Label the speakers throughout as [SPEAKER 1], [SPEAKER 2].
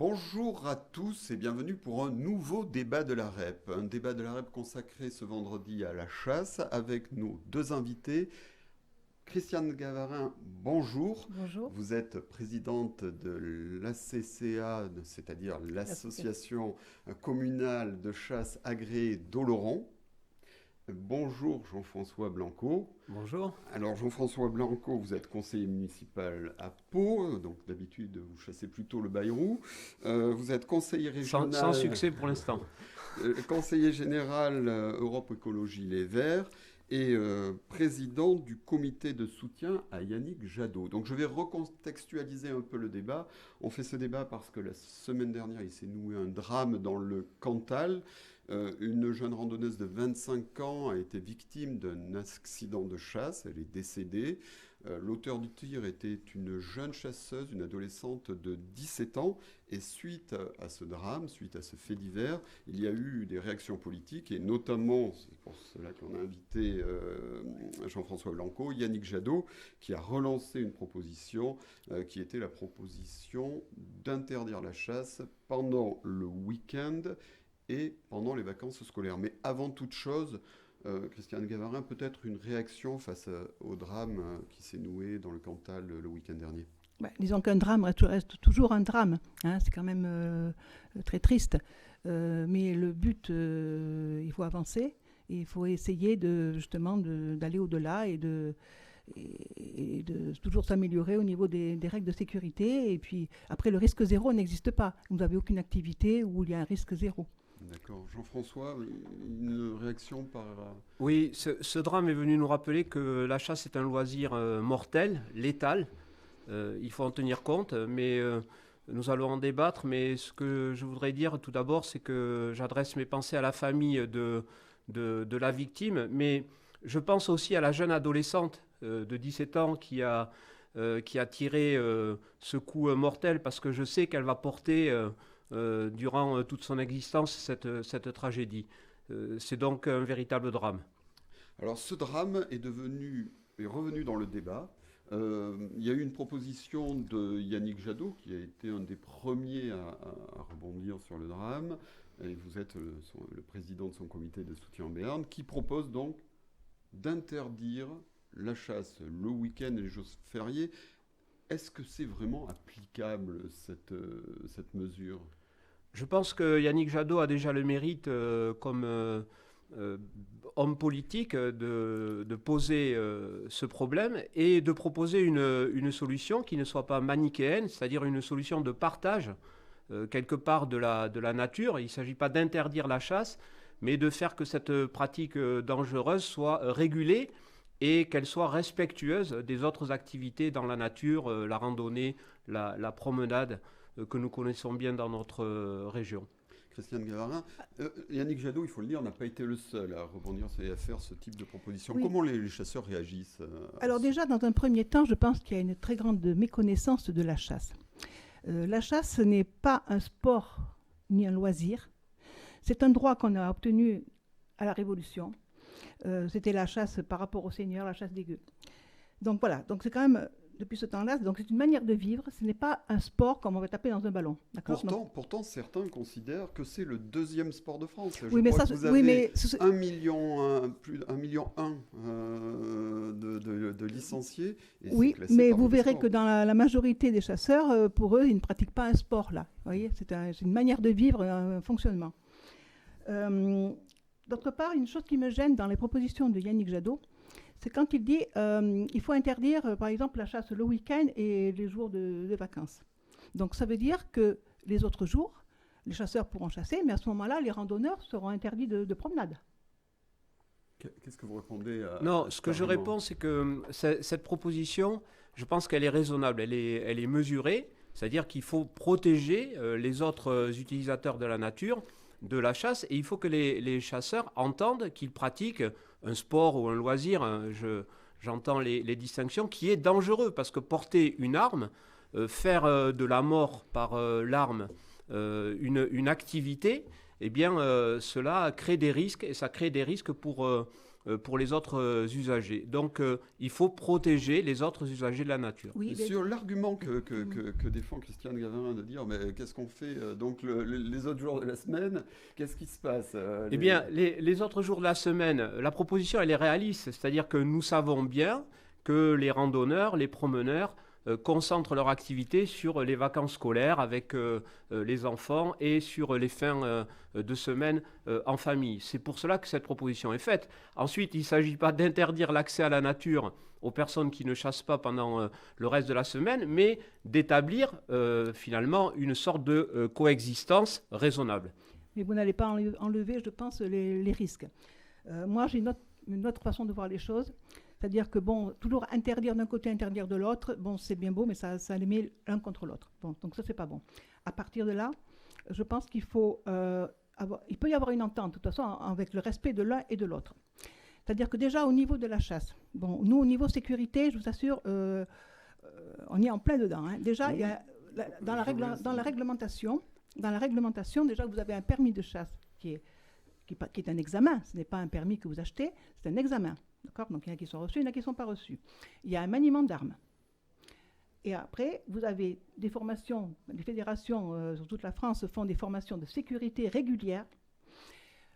[SPEAKER 1] Bonjour à tous et bienvenue pour un nouveau débat de la REP. Un débat de la REP consacré ce vendredi à la chasse avec nos deux invités. Christiane Gavarin, bonjour.
[SPEAKER 2] Bonjour.
[SPEAKER 1] Vous êtes présidente de l'ACCA, c'est-à-dire l'Association communale de chasse agréée d'Oloron. Bonjour Jean-François Blanco.
[SPEAKER 3] Bonjour.
[SPEAKER 1] Alors Jean-François Blanco, vous êtes conseiller municipal à Pau, donc d'habitude vous chassez plutôt le bayrou. Vous êtes conseiller régional...
[SPEAKER 3] Sans succès pour l'instant.
[SPEAKER 1] Conseiller général Europe Écologie Les Verts et président du comité de soutien à Yannick Jadot. Donc je vais recontextualiser un peu le débat. On fait ce débat parce que la semaine dernière, il s'est noué un drame dans le Cantal. Une jeune randonneuse de 25 ans a été victime d'un accident de chasse, elle est décédée. L'auteur du tir était une jeune chasseuse, une adolescente de 17 ans. Et suite à ce drame, suite à ce fait divers, il y a eu des réactions politiques et notamment, c'est pour cela qu'on a invité Jean-François Blanco, Yannick Jadot, qui a relancé une proposition qui était la proposition d'interdire la chasse pendant le week-end et pendant les vacances scolaires. Mais avant toute chose, Christiane Gavarin, peut-être une réaction face au drame qui s'est noué dans le Cantal le week-end dernier.
[SPEAKER 2] Disons qu'un drame reste toujours un drame. C'est quand même très triste. Mais le but, il faut avancer. Et il faut essayer d'aller au-delà et de toujours s'améliorer au niveau des règles de sécurité. Et puis après, le risque zéro n'existe pas. Vous n'avez aucune activité où il y a un risque zéro.
[SPEAKER 1] D'accord. Jean-François, une réaction par...
[SPEAKER 3] Oui, ce drame est venu nous rappeler que la chasse est un loisir mortel, létal. Il faut en tenir compte, mais nous allons en débattre. Mais ce que je voudrais dire tout d'abord, c'est que j'adresse mes pensées à la famille de la victime, mais je pense aussi à la jeune adolescente de 17 ans qui a tiré ce coup mortel, parce que je sais qu'elle va porter... durant toute son existence cette tragédie. C'est donc un véritable drame.
[SPEAKER 1] Alors ce drame est revenu dans le débat. Il y a eu une proposition de Yannick Jadot, qui a été un des premiers à rebondir sur le drame, et vous êtes le président de son comité de soutien en Béarn, qui propose donc d'interdire la chasse le week-end et les jours fériés. Est-ce que c'est vraiment applicable, cette mesure ?
[SPEAKER 3] Je pense que Yannick Jadot a déjà le mérite, comme homme politique, de poser ce problème et de proposer une solution qui ne soit pas manichéenne, c'est-à-dire une solution de partage, quelque part, de la nature. Il ne s'agit pas d'interdire la chasse, mais de faire que cette pratique dangereuse soit régulée et qu'elle soit respectueuse des autres activités dans la nature, la randonnée, la promenade, que nous connaissons bien dans notre région.
[SPEAKER 1] Christiane Gavarin, Yannick Jadot, il faut le dire, n'a pas été le seul à rebondir et à faire ce type de proposition.
[SPEAKER 2] Oui.
[SPEAKER 1] Comment les chasseurs réagissent
[SPEAKER 2] Alors déjà, dans un premier temps, je pense qu'il y a une très grande méconnaissance de la chasse. La chasse, ce n'est pas un sport ni un loisir. C'est un droit qu'on a obtenu à la Révolution. C'était la chasse par rapport au seigneur, la chasse des gueux. Donc voilà, donc c'est quand même... Depuis ce temps-là, donc c'est une manière de vivre, ce n'est pas un sport comme on va taper dans un ballon.
[SPEAKER 1] Pourtant, certains considèrent que c'est le deuxième sport de France.
[SPEAKER 2] Oui, mais ça,
[SPEAKER 1] vous avez 1 million, plus d'1,1 million de licenciés. Et
[SPEAKER 2] oui, mais vous verrez que dans la majorité des chasseurs, pour eux, ils ne pratiquent pas un sport là. Vous voyez, c'est une manière de vivre, un fonctionnement. D'autre part, une chose qui me gêne dans les propositions de Yannick Jadot, c'est quand il dit qu'il faut interdire, par exemple, la chasse le week-end et les jours de vacances. Donc ça veut dire que les autres jours, les chasseurs pourront chasser, mais à ce moment-là, les randonneurs seront interdits de promenade.
[SPEAKER 1] Qu'est-ce que vous répondez à
[SPEAKER 3] Non, ce que je réponds, c'est que cette proposition, je pense qu'elle est raisonnable, elle est mesurée, c'est-à-dire qu'il faut protéger les autres utilisateurs de la nature de la chasse, et il faut que les chasseurs entendent qu'ils pratiquent un sport ou un loisir, j'entends les distinctions, qui est dangereux, parce que porter une arme, faire de la mort par l'arme une activité, eh bien cela crée des risques, et ça crée des risques pour pour les autres usagers. Donc, il faut protéger les autres usagers de la nature.
[SPEAKER 1] Oui, sur l'argument que défend Christiane Gaverin de dire mais qu'est-ce qu'on fait donc les autres jours de la semaine, qu'est-ce qui se passe
[SPEAKER 3] Eh bien, les autres jours de la semaine, la proposition, elle est réaliste. C'est-à-dire que nous savons bien que les randonneurs, les promeneurs concentrent leur activité sur les vacances scolaires avec les enfants et sur les fins de semaine en famille. C'est pour cela que cette proposition est faite. Ensuite, il ne s'agit pas d'interdire l'accès à la nature aux personnes qui ne chassent pas pendant le reste de la semaine, mais d'établir finalement une sorte de coexistence raisonnable.
[SPEAKER 2] Mais vous n'allez pas enlever, je pense, les risques. Moi, j'ai une autre façon de voir les choses. C'est-à-dire que, bon, toujours interdire d'un côté, interdire de l'autre, bon, c'est bien beau, mais ça les met l'un contre l'autre. Bon, donc ça, c'est pas bon. À partir de là, je pense qu'il faut il peut y avoir une entente, de toute façon, avec le respect de l'un et de l'autre. C'est-à-dire que déjà, au niveau de la chasse, bon, nous, au niveau sécurité, je vous assure, on y est en plein dedans. Hein. Déjà, il y a, dans la réglementation, déjà, vous avez un permis de chasse qui est un examen. Ce n'est pas un permis que vous achetez, c'est un examen. D'accord ? Donc, il y en a qui sont reçus, il y en a qui ne sont pas reçus. Il y a un maniement d'armes. Et après, vous avez des formations, les fédérations sur toute la France font des formations de sécurité régulières.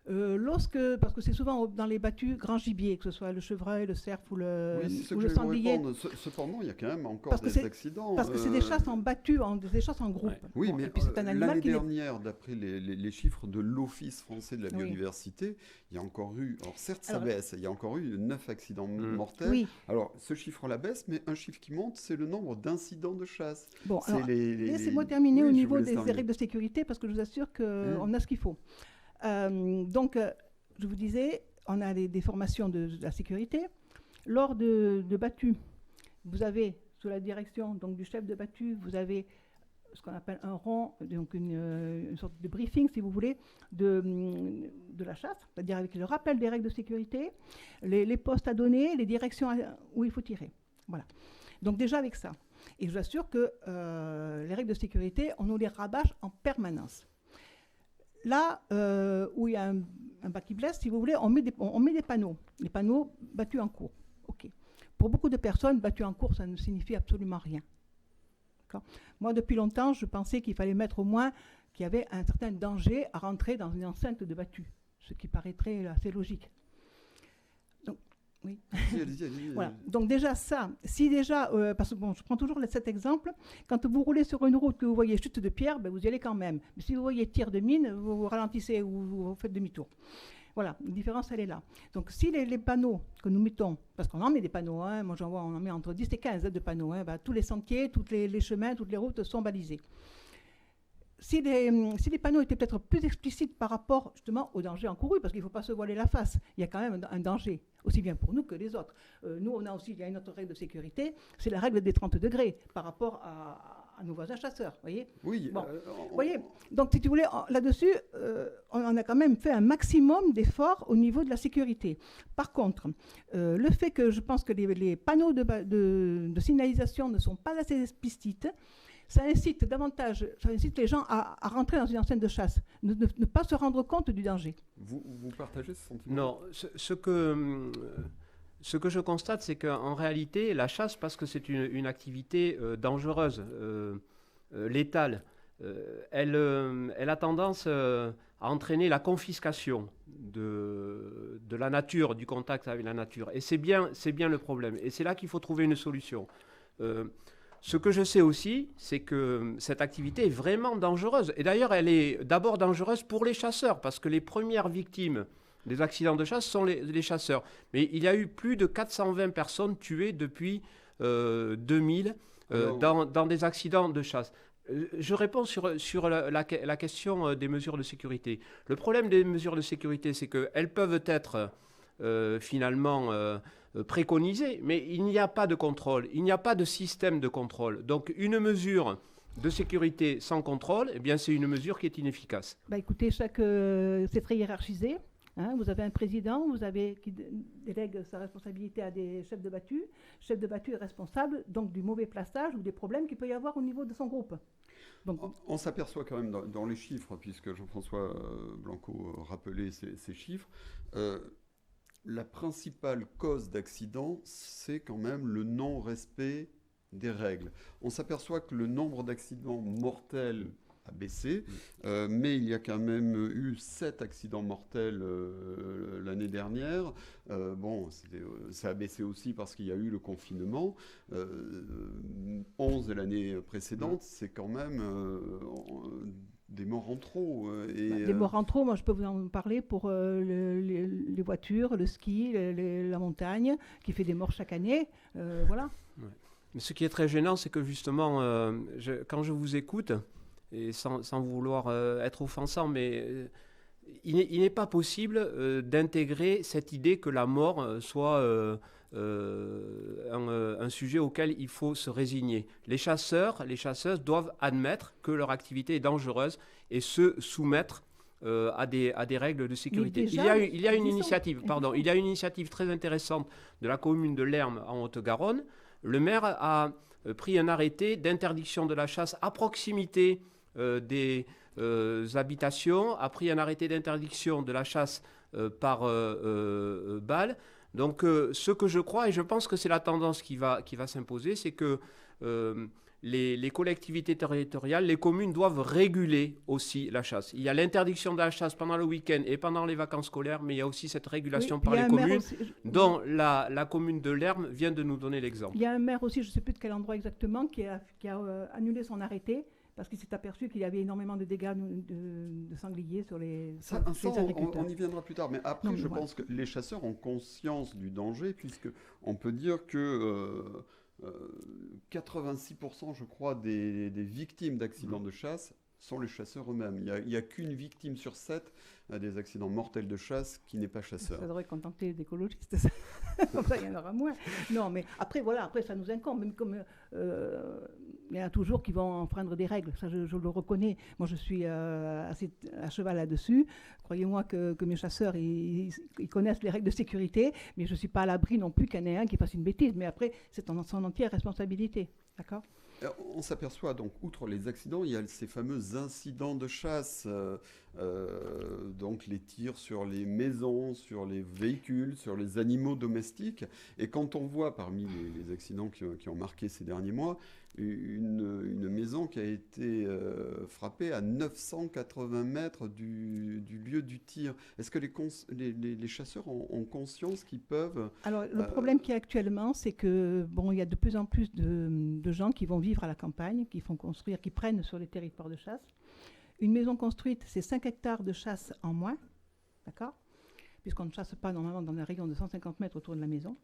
[SPEAKER 2] Parce que c'est souvent dans les battues grand gibier, que ce soit le chevreuil, le cerf ou le sanglier.
[SPEAKER 1] Cependant, il y a quand même encore des accidents.
[SPEAKER 2] Parce que c'est des chasses en battues, des chasses en groupe. Ouais.
[SPEAKER 1] Oui, bon, mais c'est un animal l'année dernière, d'après les chiffres de l'Office français de la biodiversité, il y a encore eu, alors certes ça baisse, il y a encore eu 9 accidents mortels. Oui. Alors ce chiffre-là baisse, mais un chiffre qui monte, c'est le nombre d'incidents de chasse.
[SPEAKER 2] Bon, laissez-moi terminer au niveau des règles de sécurité, parce que je vous assure qu'on a ce qu'il faut. Donc, je vous disais, on a des formations de la sécurité. Lors de battues, vous avez, sous la direction donc, du chef de battue, vous avez ce qu'on appelle un rond, donc une sorte de briefing, si vous voulez, de la chasse, c'est-à-dire avec le rappel des règles de sécurité, les postes à donner, les directions où il faut tirer. Voilà. Donc déjà avec ça. Et je vous assure que les règles de sécurité, on nous les rabâche en permanence. Là où il y a un bas qui blesse, si vous voulez, on met des panneaux. Les panneaux battus en cours. OK. Pour beaucoup de personnes, battus en cours, ça ne signifie absolument rien. D'accord ? Moi, depuis longtemps, je pensais qu'il fallait mettre au moins qu'il y avait un certain danger à rentrer dans une enceinte de battu, ce qui paraîtrait assez logique. Donc, oui. Allez-y. Voilà. Donc déjà ça, si déjà, parce que bon, je prends toujours cet exemple, quand vous roulez sur une route que vous voyez chute de pierre, ben, vous y allez quand même. Mais si vous voyez tir de mine, vous ralentissez ou vous faites demi-tour. Voilà, la différence, elle est là. Donc si les panneaux que nous mettons, parce qu'on en met des panneaux, hein, moi j'en vois, on en met entre 10 et 15 de panneaux, hein, ben, tous les sentiers, tous les chemins, toutes les routes sont balisées. Si les panneaux étaient peut-être plus explicites par rapport justement au danger encouru, parce qu'il ne faut pas se voiler la face, il y a quand même un danger, aussi bien pour nous que les autres. Nous, il y a une autre règle de sécurité, c'est la règle des 30 degrés par rapport à nos voisins chasseurs, voyez.
[SPEAKER 1] Oui.
[SPEAKER 2] Bon, voyez. Donc, si tu voulais, là-dessus, on a quand même fait un maximum d'efforts au niveau de la sécurité. Par contre, le fait que je pense que les panneaux de signalisation ne sont pas assez explicites, ça incite les gens à rentrer dans une enceinte de chasse, ne pas se rendre compte du danger.
[SPEAKER 1] Vous partagez ce sentiment ?
[SPEAKER 3] Non, ce que je constate, c'est qu'en réalité, la chasse, parce que c'est une activité dangereuse, létale, elle a tendance à entraîner la confiscation de la nature, du contact avec la nature. Et c'est bien le problème. Et c'est là qu'il faut trouver une solution. Ce que je sais aussi, c'est que cette activité est vraiment dangereuse. Et d'ailleurs, elle est d'abord dangereuse pour les chasseurs, parce que les premières victimes des accidents de chasse sont les chasseurs. Mais il y a eu plus de 420 personnes tuées depuis 2000 dans des accidents de chasse. Je réponds sur la question des mesures de sécurité. Le problème des mesures de sécurité, c'est qu'elles peuvent être finalement préconisées, mais il n'y a pas de contrôle, il n'y a pas de système de contrôle. Donc une mesure de sécurité sans contrôle, eh bien, c'est une mesure qui est inefficace.
[SPEAKER 2] Bah, écoutez, c'est très hiérarchisé. Hein, vous avez un président, qui délègue sa responsabilité à des chefs de battue. Le chef de battue est responsable donc du mauvais plaçage ou des problèmes qu'il peut y avoir au niveau de son groupe. Donc,
[SPEAKER 1] on s'aperçoit quand même dans les chiffres, puisque Jean-François Blanco rappelait ces chiffres, la principale cause d'accident, c'est quand même le non-respect des règles. On s'aperçoit que le nombre d'accidents mortels a baissé, mais il y a quand même eu 7 accidents mortels l'année dernière. Ça a baissé aussi parce qu'il y a eu le confinement. 11 de l'année précédente, c'est quand même des morts en trop.
[SPEAKER 2] Des morts en trop, moi je peux vous en parler pour les voitures, le ski, la montagne, qui fait des morts chaque année. Voilà.
[SPEAKER 3] Ouais. Mais ce qui est très gênant, c'est que justement, quand je vous écoute, et sans vouloir être offensant, mais il n'est pas possible d'intégrer cette idée que la mort soit un sujet auquel il faut se résigner. Les chasseurs, les chasseuses doivent admettre que leur activité est dangereuse et se soumettre à des règles de sécurité.
[SPEAKER 2] Déjà,
[SPEAKER 3] il y a une initiative très intéressante de la commune de Lermes en Haute-Garonne. Le maire a pris un arrêté d'interdiction de la chasse à proximité des habitations, a pris un arrêté d'interdiction de la chasse par balle. Donc ce que je crois, et je pense que c'est la tendance qui va s'imposer, c'est que les collectivités territoriales, les communes doivent réguler aussi la chasse. Il y a l'interdiction de la chasse pendant le week-end et pendant les vacances scolaires, mais il y a aussi cette régulation par les communes, dont la commune de Lermes vient de nous donner l'exemple.
[SPEAKER 2] Il y a un maire aussi, je ne sais plus de quel endroit exactement, qui a annulé son arrêté parce qu'il s'est aperçu qu'il y avait énormément de dégâts de sangliers sur les agriculteurs.
[SPEAKER 1] On y viendra plus tard, mais après, je pense que les chasseurs ont conscience du danger, puisqu'on peut dire que 86%, je crois, des victimes d'accidents de chasse sont les chasseurs eux-mêmes. Il n'y a qu'une victime sur 7 des accidents mortels de chasse qui n'est pas chasseur.
[SPEAKER 2] Ça devrait contenter les écologistes. Enfin, il y en aura moins. Non, mais après, ça nous incombe. Même comme il y en a toujours qui vont enfreindre des règles. Ça, je le reconnais. Moi, je suis assez à cheval là-dessus. Croyez-moi que mes chasseurs, ils connaissent les règles de sécurité, mais je ne suis pas à l'abri non plus qu'il y en ait un qui fasse une bêtise. Mais après, c'est en son entière responsabilité. D'accord ?
[SPEAKER 1] On s'aperçoit donc, outre les accidents, il y a ces fameux incidents de chasse, donc les tirs sur les maisons, sur les véhicules, sur les animaux domestiques. Et quand on voit parmi les accidents qui ont marqué ces derniers mois, une maison qui a été frappée à 980 mètres du lieu du tir. Est-ce que les chasseurs ont conscience qu'ils peuvent...
[SPEAKER 2] Alors, le problème qu'il y a actuellement, c'est que, il y a de plus en plus de gens qui vont vivre à la campagne, qui prennent sur les territoires de chasse. Une maison construite, c'est 5 hectares de chasse en moins, d'accord ? Puisqu'on ne chasse pas normalement dans un rayon de 150 mètres autour de la maison.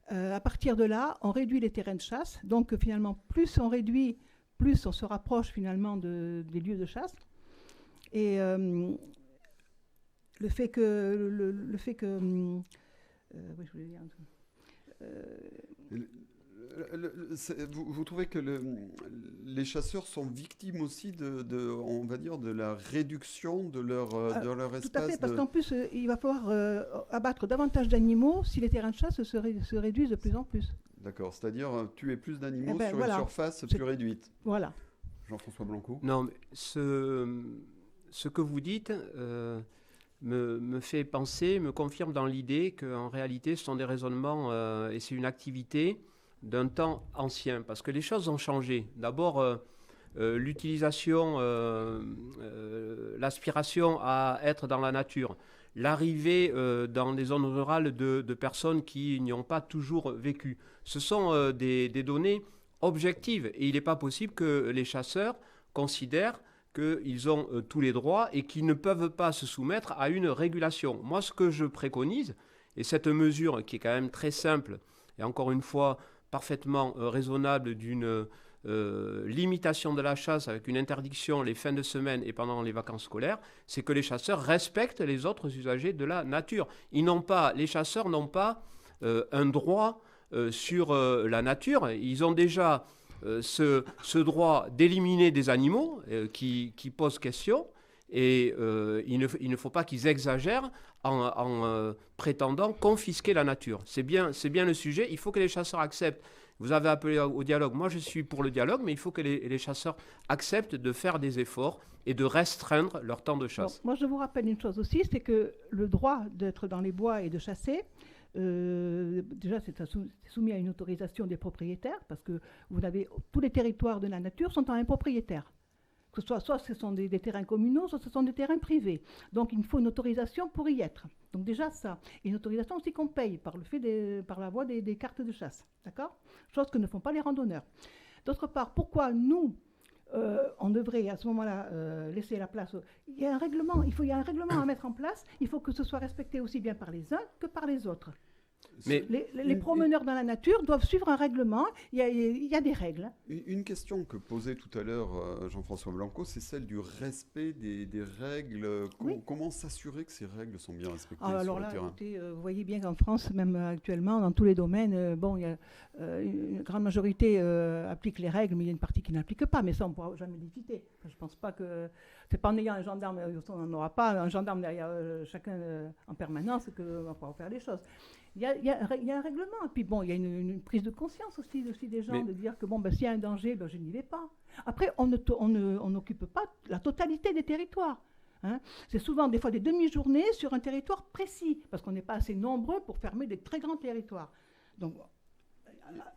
[SPEAKER 2] À partir de là, on réduit les terrains de chasse. Donc finalement, plus on réduit, plus on se rapproche finalement des lieux de chasse. Et le fait que oui, je voulais dire un truc.
[SPEAKER 1] Vous trouvez que les chasseurs sont victimes aussi on va dire, de la réduction de leur espace?
[SPEAKER 2] Tout à fait, parce qu'en plus, il va falloir abattre davantage d'animaux si les terrains de chasse se réduisent de plus en plus.
[SPEAKER 1] D'accord, c'est-à-dire tuer plus d'animaux sur une surface plus réduite.
[SPEAKER 2] Voilà.
[SPEAKER 1] Jean-François Blanco?
[SPEAKER 3] Non, mais ce que vous dites me fait penser, me confirme dans l'idée qu'en réalité, ce sont des raisonnements et c'est une activité d'un temps ancien, parce que les choses ont changé. D'abord, l'utilisation, l'aspiration à être dans la nature, l'arrivée dans les zones rurales de personnes qui n'y ont pas toujours vécu. Ce sont des données objectives, et il n'est pas possible que les chasseurs considèrent qu'ils ont tous les droits et qu'ils ne peuvent pas se soumettre à une régulation. Moi, ce que je préconise, et cette mesure qui est quand même très simple, et encore une fois, parfaitement raisonnable d'une limitation de la chasse avec une interdiction les fins de semaine et pendant les vacances scolaires, c'est que les chasseurs respectent les autres usagers de la nature. Les chasseurs n'ont pas un droit sur la nature. Ils ont déjà ce droit d'éliminer des animaux qui posent question. Et il ne faut pas qu'ils exagèrent en prétendant confisquer la nature. C'est bien le sujet. Il faut que les chasseurs acceptent Vous avez appelé au dialogue. Moi, je suis pour le dialogue, mais il faut que les chasseurs acceptent de faire des efforts et de restreindre leur temps de chasse.
[SPEAKER 2] Donc, moi, je vous rappelle une chose aussi, c'est que le droit d'être dans les bois et de chasser, déjà, c'est soumis à une autorisation des propriétaires, parce que tous les territoires de la nature sont en un propriétaire. Que soit ce sont des terrains communaux, soit ce sont des terrains privés. Donc, il faut une autorisation pour y être. Donc, déjà, ça. Et une autorisation aussi qu'on paye par la voie des cartes de chasse. D'accord ? Chose que ne font pas les randonneurs. D'autre part, pourquoi nous, on devrait à ce moment-là laisser la place il y a un règlement à mettre en place. Il faut que ce soit respecté aussi bien par les uns que par les autres. Mais les promeneurs dans la nature doivent suivre un règlement. Il y a des règles.
[SPEAKER 1] Une question que posait tout à l'heure Jean-François Blanco, c'est celle du respect des règles. Comment s'assurer que ces règles sont bien respectées sur le terrain ?
[SPEAKER 2] Écoutez, vous voyez bien qu'en France, même actuellement, dans tous les domaines, il y a une grande majorité applique les règles, mais il y a une partie qui n'applique pas. Mais ça, on ne pourra jamais l'éviter. Je ne pense pas que... C'est pas en ayant un gendarme, on n'aura pas un gendarme derrière chacun en permanence qu'on va pouvoir faire les choses. Il y a un règlement. Et puis bon, il y a une prise de conscience aussi des gens, de dire que s'il y a un danger, je n'y vais pas. Après, on n'occupe pas la totalité des territoires. Hein. C'est souvent des fois des demi-journées sur un territoire précis, parce qu'on n'est pas assez nombreux pour fermer des très grands territoires. Donc,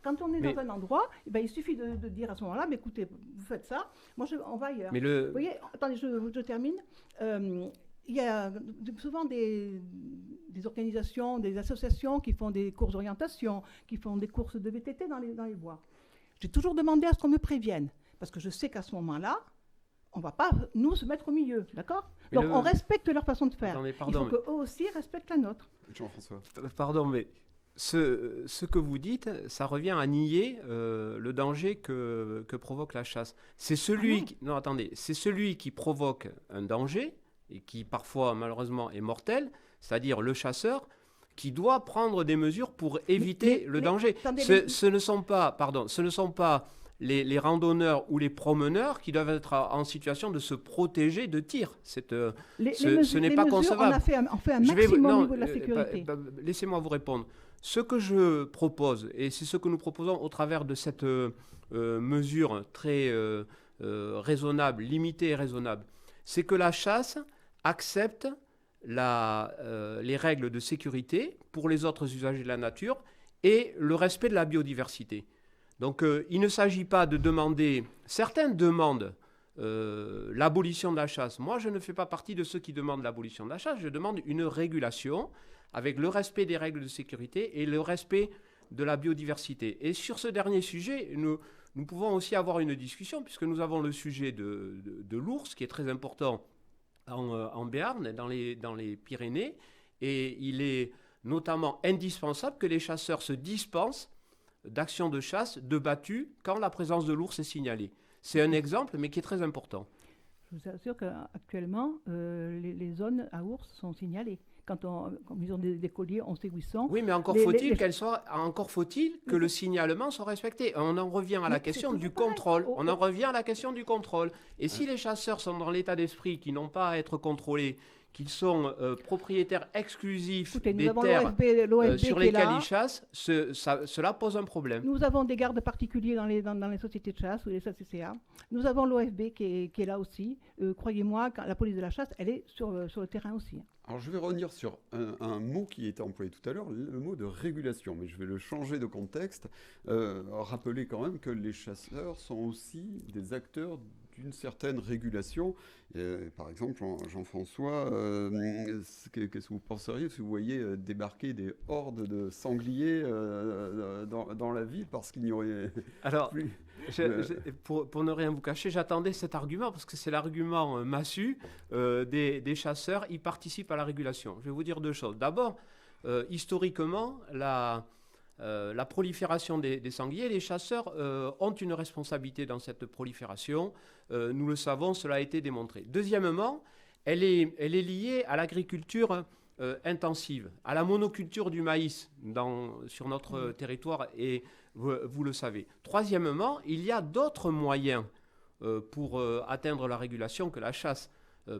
[SPEAKER 2] quand on est dans un endroit, il suffit de dire à ce moment-là, mais écoutez, vous faites ça, on va ailleurs. Vous voyez, attendez, je termine. Il y a souvent des organisations, des associations qui font des courses d'orientation, qui font des courses de VTT dans les bois. J'ai toujours demandé à ce qu'on me prévienne, parce que je sais qu'à ce moment-là, on ne va pas, nous, se mettre au milieu, d'accord ? Donc, on respecte leur façon de faire. Il faut qu'eux aussi respectent la nôtre.
[SPEAKER 1] Jean-François.
[SPEAKER 3] Pardon, mais ce que vous dites, ça revient à nier le danger que provoque la chasse. C'est celui qui provoque un danger, et qui parfois malheureusement est mortel, c'est-à-dire le chasseur, qui doit prendre des mesures pour éviter le danger. Ce ne sont pas les randonneurs ou les promeneurs qui doivent être en situation de se protéger de tir. Ce n'est pas concevable.
[SPEAKER 2] On fait un maximum au niveau de la sécurité.
[SPEAKER 3] Laissez-moi vous répondre. Ce que je propose, et c'est ce que nous proposons au travers de cette mesure très raisonnable, limitée et raisonnable, c'est que la chasse accepte les règles de sécurité pour les autres usagers de la nature et le respect de la biodiversité. Donc il ne s'agit pas de demander, certains demandent l'abolition de la chasse. Moi, je ne fais pas partie de ceux qui demandent l'abolition de la chasse, je demande une régulation avec le respect des règles de sécurité et le respect de la biodiversité. Et sur ce dernier sujet, nous pouvons aussi avoir une discussion, puisque nous avons le sujet de l'ours, qui est très important en Béarn, dans les Pyrénées, et il est notamment indispensable que les chasseurs se dispensent d'actions de chasse, de battues, quand la présence de l'ours est signalée. C'est un exemple, mais qui est très important.
[SPEAKER 2] Je vous assure qu'actuellement, les zones à ours sont signalées. Quand ils ont des colliers, on sait où ils sont.
[SPEAKER 3] Oui, mais encore faut-il que le signalement soit respecté. On en revient à la question du contrôle. On en revient à la question du contrôle. Et si les chasseurs sont dans l'état d'esprit qu'ils n'ont pas à être contrôlés, qu'ils sont propriétaires exclusifs des terres sur lesquelles ils chassent, cela pose un problème.
[SPEAKER 2] Nous avons des gardes particuliers dans les sociétés de chasse ou les SCCA. Nous avons l'OFB qui est là aussi. Croyez-moi, la police de la chasse, elle est sur le terrain aussi.
[SPEAKER 1] Alors je vais revenir sur un mot qui était employé tout à l'heure, le mot de régulation, mais je vais le changer de contexte. Rappeler quand même que les chasseurs sont aussi des acteurs d'une certaine régulation. Par exemple, Jean-François, qu'est-ce que vous penseriez si vous voyez débarquer des hordes de sangliers dans la ville parce qu'il n'y aurait plus...
[SPEAKER 3] Pour ne rien vous cacher, j'attendais cet argument parce que c'est l'argument massu des chasseurs. Ils participent à la régulation. Je vais vous dire deux choses. D'abord, historiquement, la prolifération des sangliers, les chasseurs ont une responsabilité dans cette prolifération. Nous le savons, cela a été démontré. Deuxièmement, elle est liée à l'agriculture intensive, à la monoculture du maïs sur notre territoire, et vous le savez. Troisièmement, il y a d'autres moyens pour atteindre la régulation que la chasse.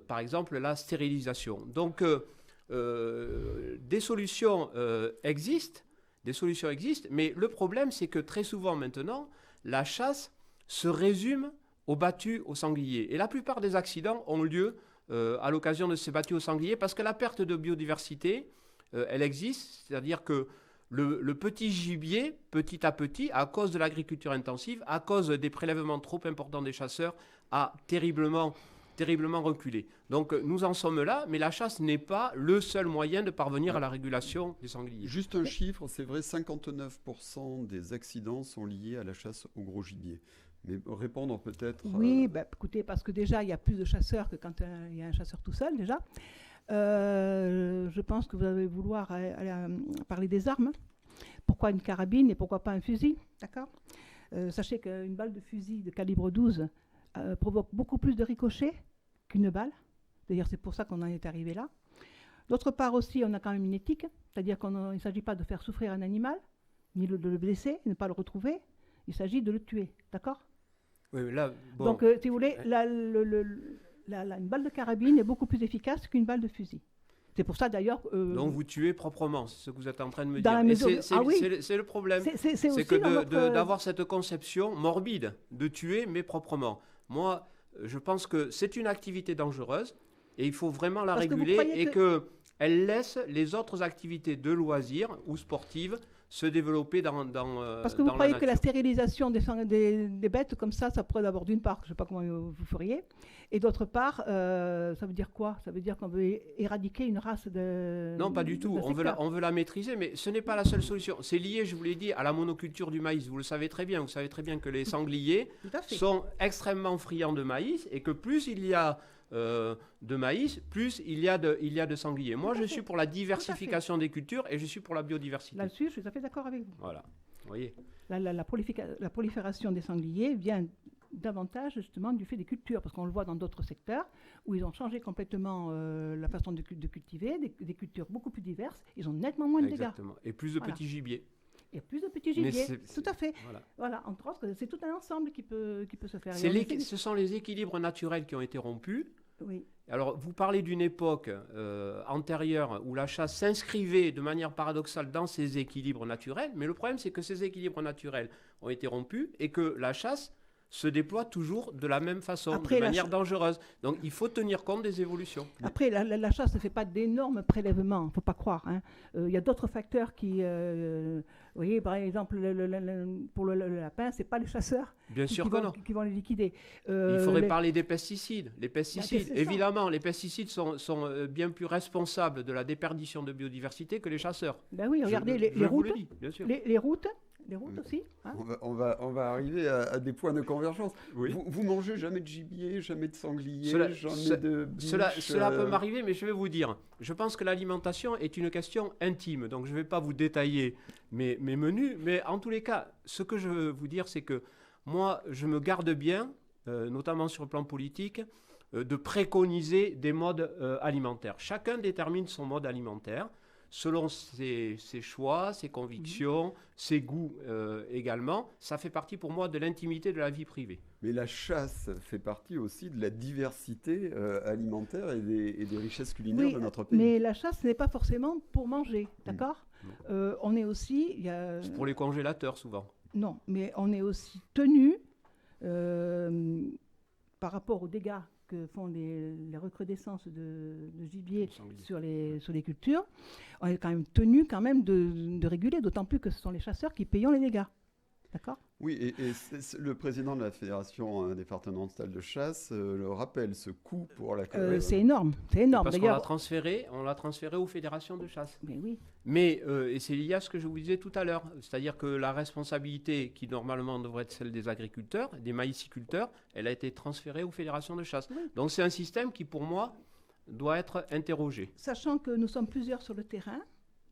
[SPEAKER 3] Par exemple, la stérilisation. Donc, des solutions existent. Des solutions existent, mais le problème, c'est que très souvent maintenant, la chasse se résume aux battues au sanglier. Et la plupart des accidents ont lieu à l'occasion de ces battues au sanglier parce que la perte de biodiversité, elle existe, c'est-à-dire que le petit gibier, petit à petit, à cause de l'agriculture intensive, à cause des prélèvements trop importants des chasseurs, a terriblement reculé. Donc nous en sommes là, mais la chasse n'est pas le seul moyen de parvenir à la régulation des sangliers.
[SPEAKER 1] Juste un chiffre, c'est vrai, 59% des accidents sont liés à la chasse au gros gibier. Mais répondre peut-être...
[SPEAKER 2] Oui, écoutez, parce que déjà, il y a plus de chasseurs que quand il y a un chasseur tout seul, déjà. Je pense que vous allez vouloir parler des armes. Pourquoi une carabine et pourquoi pas un fusil, d'accord ? Sachez qu'une balle de fusil de calibre 12 provoque beaucoup plus de ricochets qu'une balle. D'ailleurs, c'est pour ça qu'on en est arrivé là. D'autre part aussi, on a quand même une éthique, c'est-à-dire qu'il ne s'agit pas de faire souffrir un animal, ni de le blesser, ne pas le retrouver. Il s'agit de le tuer, d'accord ?
[SPEAKER 3] Oui, mais là, bon.
[SPEAKER 2] Donc, si vous voulez, une balle de carabine est beaucoup plus efficace qu'une balle de fusil. C'est pour ça d'ailleurs...
[SPEAKER 3] Donc vous tuez proprement, c'est ce que vous êtes en train de me
[SPEAKER 2] dans
[SPEAKER 3] dire.
[SPEAKER 2] La mesure
[SPEAKER 3] C'est le problème.
[SPEAKER 2] C'est
[SPEAKER 3] que d'avoir cette conception morbide de tuer, mais proprement. Moi, je pense que c'est une activité dangereuse et il faut vraiment la réguler et qu'elle laisse les autres activités de loisirs ou sportives se développer dans
[SPEAKER 2] Parce que vous croyez que la stérilisation des bêtes comme ça pourrait d'abord, d'une part, je ne sais pas comment vous feriez, et d'autre part, ça veut dire quoi ? Ça veut dire qu'on veut éradiquer une race de...
[SPEAKER 3] Non, pas du tout. On veut la maîtriser, mais ce n'est pas la seule solution. C'est lié, je vous l'ai dit, à la monoculture du maïs. Vous le savez très bien. Vous savez très bien que les sangliers sont extrêmement friands de maïs et que plus il y a de maïs, plus il y a de sangliers. Moi, je suis pour la diversification des cultures et je suis pour la biodiversité.
[SPEAKER 2] Là-dessus, je suis tout à fait d'accord avec vous.
[SPEAKER 3] Voilà, vous voyez.
[SPEAKER 2] La prolifération des sangliers vient davantage justement du fait des cultures, parce qu'on le voit dans d'autres secteurs où ils ont changé complètement la façon de cultiver, des cultures beaucoup plus diverses, ils ont nettement moins de dégâts.
[SPEAKER 3] Exactement, et plus de petits gibiers.
[SPEAKER 2] Et plus de petits gibiers, tout à fait. Voilà, entre autres, c'est tout un ensemble qui peut se faire.
[SPEAKER 3] Ce sont les équilibres naturels qui ont été rompus.
[SPEAKER 2] Oui.
[SPEAKER 3] Alors, vous parlez d'une époque antérieure où la chasse s'inscrivait de manière paradoxale dans ces équilibres naturels, mais le problème, c'est que ces équilibres naturels ont été rompus et que la chasse se déploie toujours de la même façon, de manière dangereuse. Donc, il faut tenir compte des évolutions.
[SPEAKER 2] Après, la chasse ne fait pas d'énormes prélèvements, il ne faut pas croire. Il y a d'autres facteurs qui... vous voyez, par exemple, pour le lapin, ce n'est pas les chasseurs qui vont les liquider.
[SPEAKER 3] Il faudrait parler des pesticides. Les pesticides, évidemment, les pesticides sont bien plus responsables de la déperdition de biodiversité que les chasseurs.
[SPEAKER 2] Ben oui, regardez les routes. Les routes. Les routes aussi.
[SPEAKER 1] On va arriver à des points de convergence. Oui. Vous mangez jamais de gibier, jamais de sanglier, jamais de biche.
[SPEAKER 3] Cela peut m'arriver, mais je vais vous dire. Je pense que l'alimentation est une question intime. Donc, je ne vais pas vous détailler mes menus. Mais en tous les cas, ce que je veux vous dire, c'est que moi, je me garde bien, notamment sur le plan politique, de préconiser des modes alimentaires. Chacun détermine son mode alimentaire selon ses choix, ses convictions, ses goûts également. Ça fait partie pour moi de l'intimité de la vie privée.
[SPEAKER 1] Mais la chasse fait partie aussi de la diversité alimentaire et des richesses culinaires de notre pays.
[SPEAKER 2] Mais la chasse n'est pas forcément pour manger, d'accord ? On est aussi...
[SPEAKER 3] C'est pour les congélateurs souvent.
[SPEAKER 2] Non, mais on est aussi tenu par rapport aux dégâts que font les recrudescences de gibier sur les cultures, on est quand même tenu de réguler, d'autant plus que ce sont les chasseurs qui payent les dégâts. D'accord ?
[SPEAKER 1] Oui, et le président de la Fédération départementale de chasse le rappelle, ce coût pour la...
[SPEAKER 2] c'est énorme, c'est énorme.
[SPEAKER 3] Parce qu'on l'a transféré aux fédérations de chasse.
[SPEAKER 2] Mais oui.
[SPEAKER 3] Mais, et c'est lié à ce que je vous disais tout à l'heure, c'est-à-dire que la responsabilité qui normalement devrait être celle des agriculteurs, des maïsiculteurs, elle a été transférée aux fédérations de chasse. Oui. Donc c'est un système qui, pour moi, doit être interrogé.
[SPEAKER 2] Sachant que nous sommes plusieurs sur le terrain,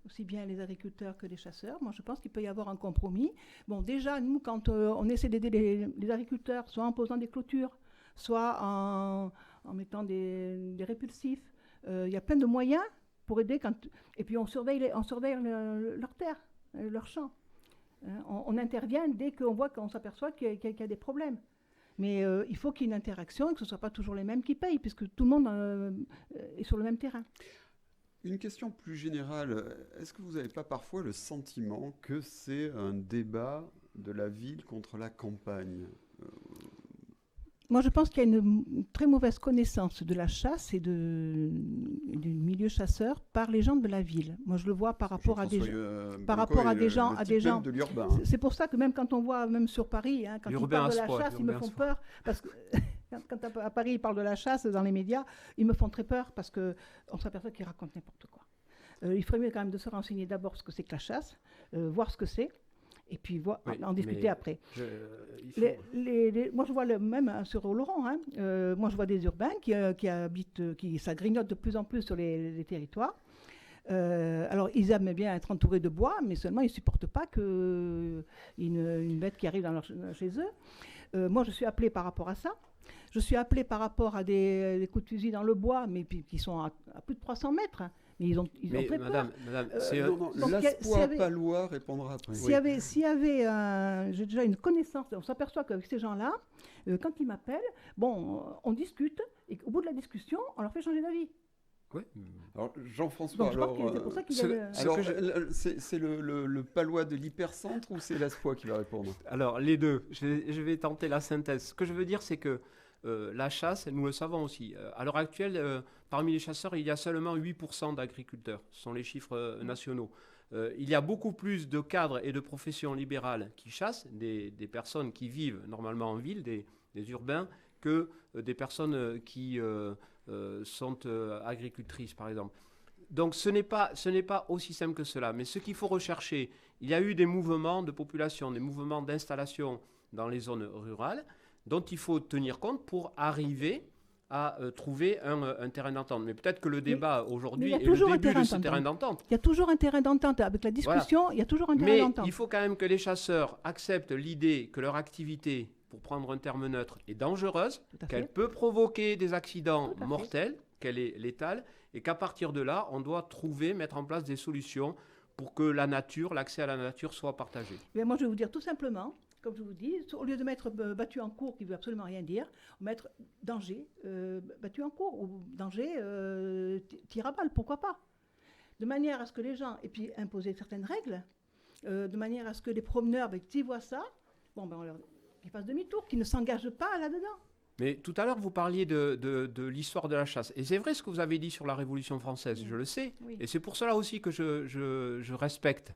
[SPEAKER 2] aussi bien les agriculteurs que les chasseurs. Moi, je pense qu'il peut y avoir un compromis. Bon, déjà, nous, quand on essaie d'aider les agriculteurs, soit en posant des clôtures, soit en mettant des répulsifs, il y a plein de moyens pour aider. Et puis, on surveille leurs terres, leurs champs. On intervient dès qu'on s'aperçoit qu'il y a des problèmes. Mais il faut qu'il y ait une interaction et que ce ne soit pas toujours les mêmes qui payent, puisque tout le monde est sur le même terrain.
[SPEAKER 1] Une question plus générale, est-ce que vous n'avez pas parfois le sentiment que c'est un débat de la ville contre la campagne ?
[SPEAKER 2] Moi, je pense qu'il y a une très mauvaise connaissance de la chasse et du milieu chasseur par les gens de la ville. Moi, je le vois par rapport à des gens,
[SPEAKER 1] de l'urbain.
[SPEAKER 2] C'est pour ça que même quand on voit, même sur Paris, quand ils parlent de la chasse, ils me font peur. Parce que quand à Paris, ils parlent de la chasse dans les médias, ils me font très peur parce qu'on s'aperçoit qu'ils racontent n'importe quoi. Il ferait mieux quand même de se renseigner d'abord ce que c'est que la chasse, voir ce que c'est. Et puis en discuter après. Moi, je vois même sur Oloron, moi, je vois des urbains qui habitent, qui s'agrignotent de plus en plus sur les territoires. Alors, ils aiment bien être entourés de bois, mais seulement ils ne supportent pas une bête qui arrive chez eux. Moi, je suis appelée par rapport à ça. Je suis appelée par rapport à des coups de fusil dans le bois, mais qui sont à plus de 300 mètres. Mais ils ont très
[SPEAKER 3] madame,
[SPEAKER 2] peur.
[SPEAKER 1] L'Aspois palois répondra après.
[SPEAKER 2] S'il y avait j'ai déjà une connaissance, on s'aperçoit qu'avec ces gens-là, quand ils m'appellent, on discute, et au bout de la discussion, on leur fait changer d'avis.
[SPEAKER 1] Oui. Alors, Jean-François, c'est le palois de l'hypercentre ou c'est l'Aspois qui va répondre ?
[SPEAKER 3] Alors, les deux. Je vais tenter la synthèse. Ce que je veux dire, c'est que la chasse, nous le savons aussi. À l'heure actuelle, parmi les chasseurs, il y a seulement 8% d'agriculteurs. Ce sont les chiffres nationaux. Il y a beaucoup plus de cadres et de professions libérales qui chassent, des personnes qui vivent normalement en ville, des urbains, que des personnes qui sont agricultrices, par exemple. Donc ce n'est pas aussi simple que cela. Mais ce qu'il faut rechercher, il y a eu des mouvements de population, des mouvements d'installation dans les zones rurales, dont il faut tenir compte pour arriver à trouver un terrain d'entente. Mais peut-être que le débat aujourd'hui est le début de ce terrain d'entente.
[SPEAKER 2] Il y a toujours un terrain d'entente. Avec la discussion, il y a toujours un terrain d'entente.
[SPEAKER 3] Mais il faut quand même que les chasseurs acceptent l'idée que leur activité, pour prendre un terme neutre, est dangereuse, qu'elle peut provoquer des accidents mortels, qu'elle est létale, et qu'à partir de là, on doit mettre en place des solutions pour que l'accès à la nature soit partagé.
[SPEAKER 2] Mais moi, je vais vous dire tout simplement, comme je vous dis, au lieu de mettre battu en cours, qui ne veut absolument rien dire, on va mettre danger, battu en cours, ou danger, tir à balle, pourquoi pas ? De manière à ce que les gens, et puis imposer certaines règles, de manière à ce que les promeneurs, s'ils voient ça, qu'ils fassent demi-tour, qu'ils ne s'engagent pas là-dedans.
[SPEAKER 3] Mais tout à l'heure, vous parliez de l'histoire de la chasse. Et c'est vrai ce que vous avez dit sur la Révolution française, je le sais. Oui. Et c'est pour cela aussi que je respecte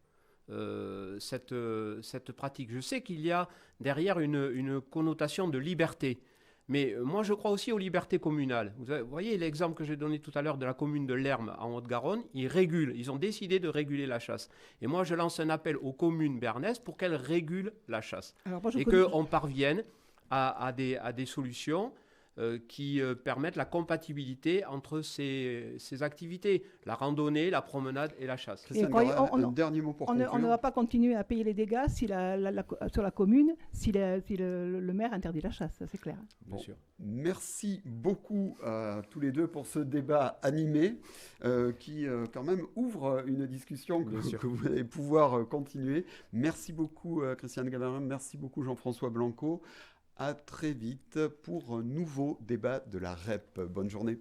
[SPEAKER 3] cette pratique. Je sais qu'il y a derrière une connotation de liberté. Mais moi, je crois aussi aux libertés communales. Vous voyez l'exemple que j'ai donné tout à l'heure de la commune de Lermes en Haute-Garonne. Ils ont décidé de réguler la chasse. Et moi, je lance un appel aux communes bernaises pour qu'elles régulent la chasse. Et qu'on parvienne à des solutions qui permettent la compatibilité entre ces activités, la randonnée, la promenade et la chasse.
[SPEAKER 1] Un dernier mot pour conclure.
[SPEAKER 2] On ne va pas continuer à payer les dégâts sur la commune si le maire interdit la chasse, ça c'est clair.
[SPEAKER 3] Bien sûr.
[SPEAKER 1] Merci beaucoup à tous les deux pour ce débat animé qui quand même ouvre une discussion que vous allez pouvoir continuer. Merci beaucoup Christiane Gallarin, merci beaucoup Jean-François Blanco. À très vite pour un nouveau débat de la REP. Bonne journée.